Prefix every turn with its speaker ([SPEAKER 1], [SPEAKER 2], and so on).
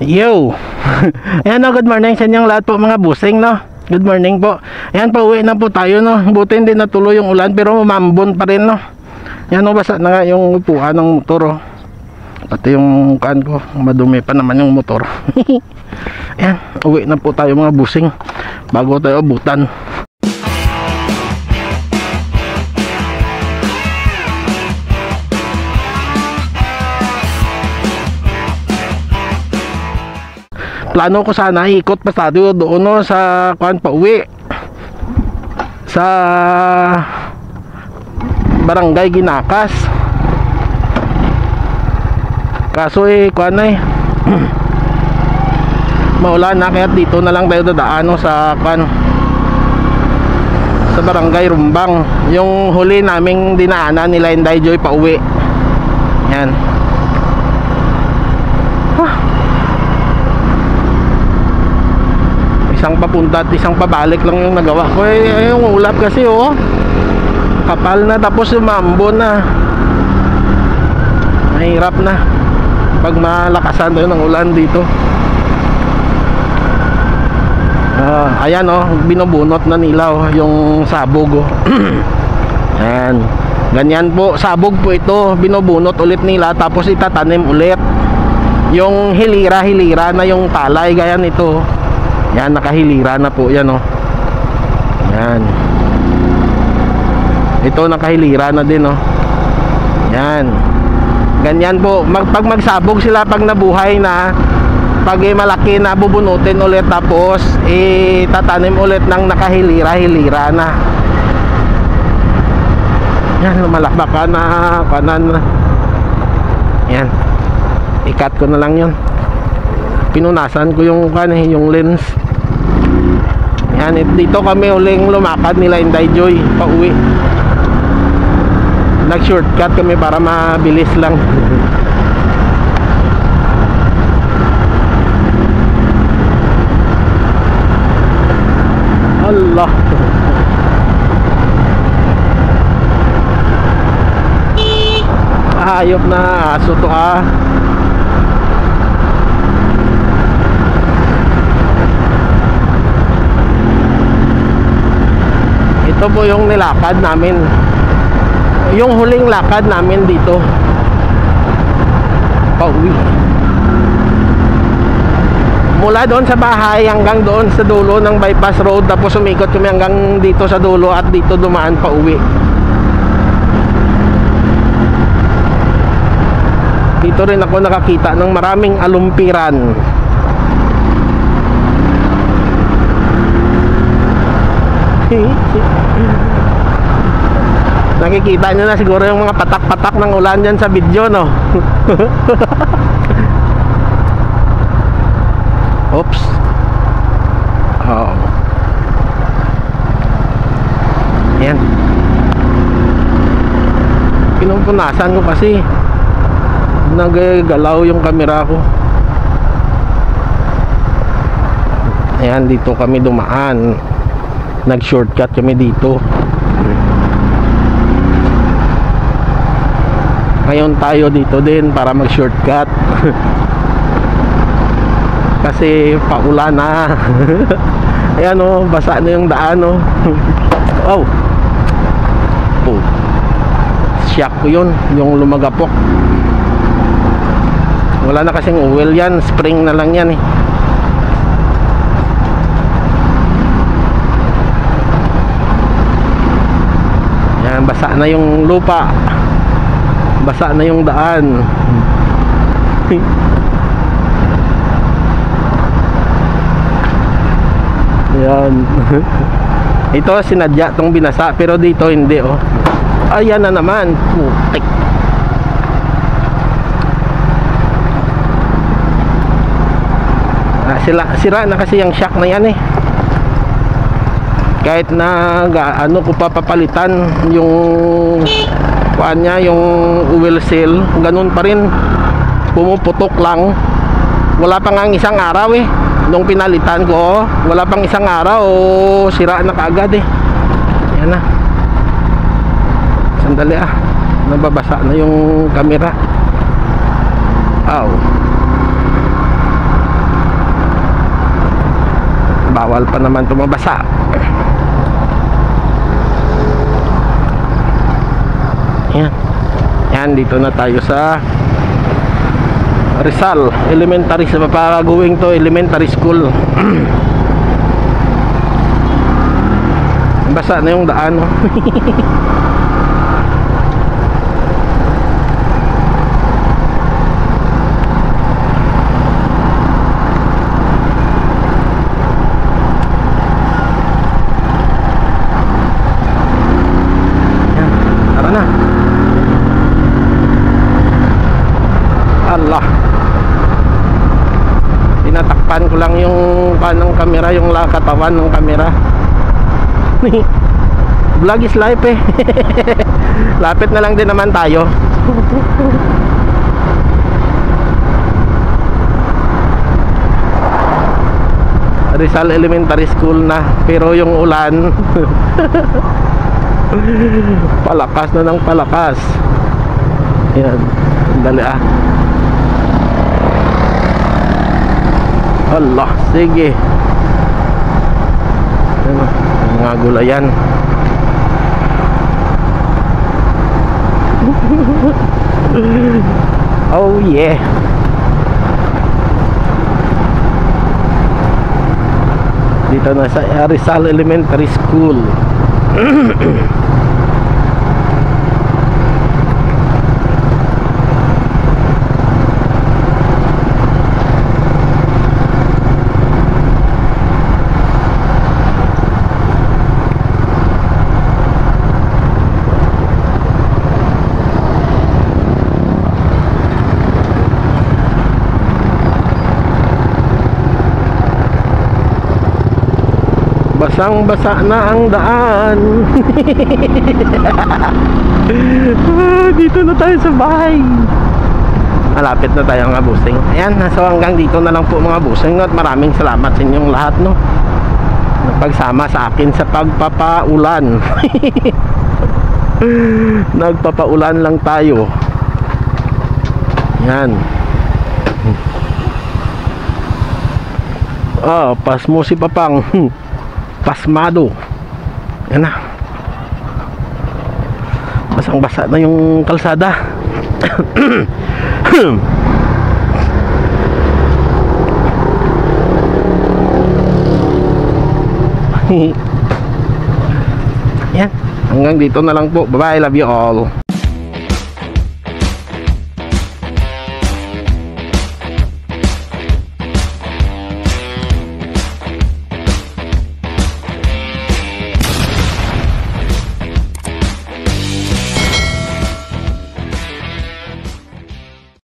[SPEAKER 1] Yo! Ayan no, good morning sa inyong lahat po mga busing no. Good morning po. Ayan, pauwi na po tayo no. Buti hindi natuloy yung ulan pero mamambon pa rin no. Ayan no, basa na nga yung upuan ng motor oh. Pati yung kan ko, madumi pa naman yung motor. Ayan, uwi na po tayo mga busing bago tayo abutan. Plano ko sana ikot pa tayo doon no, sa kuan pa uwi sa Barangay Ginakas. Kaso kuan maulan na kaya dito na lang tayo dadaan no, sa kuan sa Barangay Rumbang. Yung huli naming dinaanan nila Inday Joy pa uwi. Yan. Isang papunta at isang pabalik lang yung nagawa ko yung ulap kasi oh kapal na tapos umambon na, mahirap na pag malakasan tayo ng ulan dito. Ayan oh, binubunot na nila oh, yung sabog oh. Ayan, ganyan po, sabog po ito, binubunot ulit nila tapos itatanim ulit yung hilira na yung palay gaya nito. Yan, nakahilira na po yan oh. Yan. Ito nakahilira na din oh. Yan. Ganyan po, pag magsabog sila pag nabuhay na, pag malaki na bubunutin ulit tapos tatanim ulit ng nakahilira na. Yan, lumalakbak ka na kanan. Yan. Ikat ko na lang yun. Pinunasan ko yung yung lens. Yan, dito kami uling lumakad nila Inday Joy pauwi. Nag-shortcut kami para mabilis lang. Allah. Ayop na aso to ah. Ito po yung nilakad namin, yung huling lakad namin dito pauwi. Mula doon sa bahay hanggang doon sa dulo ng bypass road, tapos umikot kami hanggang dito sa dulo at dito dumaan pauwi. Dito rin ako nakakita ng maraming alumpiran. Nakikita nyo na siguro yung mga patak-patak ng ulan dyan sa video no. Oops. Oh. Yan. Pinupunasan ko kasi nagagalaw yung camera ko. Ayan, dito kami dumaan. Nag-shortcut kami dito. Ngayon tayo dito din para mag-shortcut. Kasi paulan na. Ayan oh, basa na yung daan oh. Oh. Oh. Shock ko yun, yung lumagapok. Wala na kasing oil yan, spring na lang yan eh. Basa na yung lupa, basa na yung daan. Yan. Ito sinadya tong binasa pero dito hindi oh. Ayan na naman. Putik. Sira na kasi yung shock na yan eh. Kahit na ano ko papapalitan yung kuan niya, yung oil seal, ganun pa rin, pumuputok lang. Wala pang ang isang araw eh nung pinalitan ko, wala pang isang araw sira na kaagad eh. Yan na. Sandali ah, nababasa na yung camera. Aw. bawal pa naman tumabasa. Yan. Yan, dito na tayo sa Rizal Elementary, sa papagawing to elementary school. Basa na yung daan, no? Allah, tinatakpan ko lang yung kanang kamera, yung katawan ng kamera. Vlog is life eh. Lapit na lang din naman tayo. Rizal Elementary School na, pero yung ulan palakas na ng palakas. Yan, dali ah. Allah, sige. Ano, mga gulayan. Oh yeah. Dito na sa Rizal Elementary School. Basang-basa na ang daan. Dito na tayo sa bahay. Malapit na tayo mga busing. Ayan, so hanggang dito na lang po mga busing. At maraming salamat sa inyong lahat, no, napagsama sa akin sa pagpapaulan. Nagpapaulan lang tayo. Yan. Pasmo si Papang. Pasmado. Yan na. Basang-basa na yung kalsada. Yan. Hanggang dito na lang po. Bye bye. Love you all.